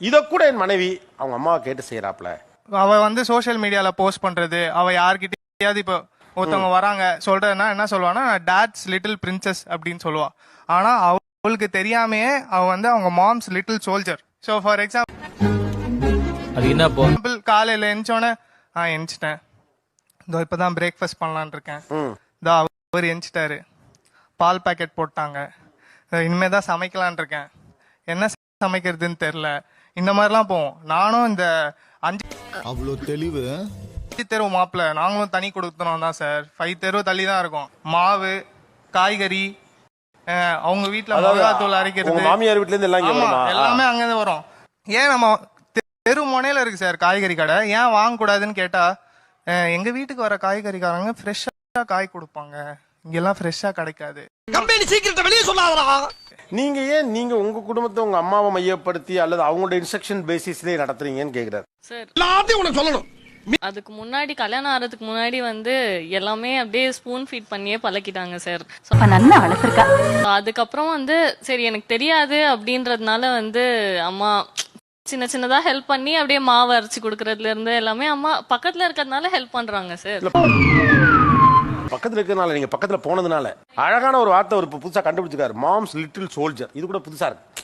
இத கூட என் மனைவி அவங்க அம்மாவை கேட்டு செய்யறாப்ல. அவ வந்து சோஷியல் மீடியால போஸ்ட் பண்றது, அவ யார்கிட்டயாவது இப்போ ஒருத்தவங்க வராங்க சொல்றதுன்னா என்ன சொல்லுவான்னா டாட்ஸ் லிட்டில் பிரின்சஸ் அப்படின்னு சொல்லுவா. ஆனா அவளுக்கு தெரியாமையே அவ வந்து அவங்க moms little soldier. So for example காலையில எந்திச்சோடனே எந்திச்சிட்டேன், இதோ இப்பதான் பிரேக்ஃபாஸ்ட் பண்ணலான் இருக்கேன், இதோ அவர் எந்திச்சிட்டாரு, பால் பாக்கெட் போட்டாங்க, இனிமேதான் சமைக்கலான் இருக்கேன், என்ன சமைக்கிறதுன்னு தெரியல, இந்த மாதிரிலாம் போவோம். நானும் இந்த 5 தெளிவு தெரு மாப்பிள்ள நாங்களும் தனி கொடுத்துறோம் தான் சார். 5 தெரு தள்ளி தான் இருக்கும். மாவு, காய்கறி, அவங்க வீட்டுல மிளகாத்தூள் அரைக்கிறது, மாமியார் வீட்ல இருந்து எல்லாமே அங்கதான் வரும். ஏன் நம்ம தெரு முனையில இருக்கு சார் காய்கறி கடை, ஏன் வாங்க கூடாதுன்னு கேட்டா எங்க வீட்டுக்கு வர காய்கறிக்காரங்க ஃப்ரெஷ்ஷா காய் கொடுப்பாங்க, இங்கெல்லாம் ஃப்ரெஷ்ஷா கிடைக்காது. கம்பெனி சீக்கிரத்தை வெளியே சொல்லாதடா. நீங்க ஏன் நீங்க உங்க குடும்பத்தை உங்க அம்மாவை மையப்படுத்தி அல்லது அவங்களோட இன்ஸ்ட்ரக்ஷன் பேசிஸ்லயே நடத்துறீங்கன்னு கேக்குறாரு சார். எல்லாத்தையும் உனக்கு சொல்லணும். அதுக்கு முன்னாடி கல்யாணம் ஆகிறதுக்கு முன்னாடி வந்து எல்லாமே அப்படியே ஸ்பூன் ஃபீட் பண்ணியே பழக்கிட்டாங்க சார். அதுக்கப்புறம் வந்து சரி எனக்கு தெரியாது அப்படின்றதுனால வந்து அம்மா சின்ன சின்னதா ஹெல்ப் பண்ணி அப்படியே மாவு அரைச்சி கொடுக்கறதுல இருந்து எல்லாமே அம்மா பக்கத்துல இருக்கிறதுனால ஹெல்ப் பண்றாங்க சார். பக்கத்துல இருக்கிறதுனால, நீங்க பக்கத்துல போனதுனால. அழகான ஒரு வார்த்தை ஒரு புதுசா கண்டுபிடிச்சிருக்காரு, மாம்ஸ் லிட்டில் சோல்ஜர். இது கூட புதுசா இருக்கு.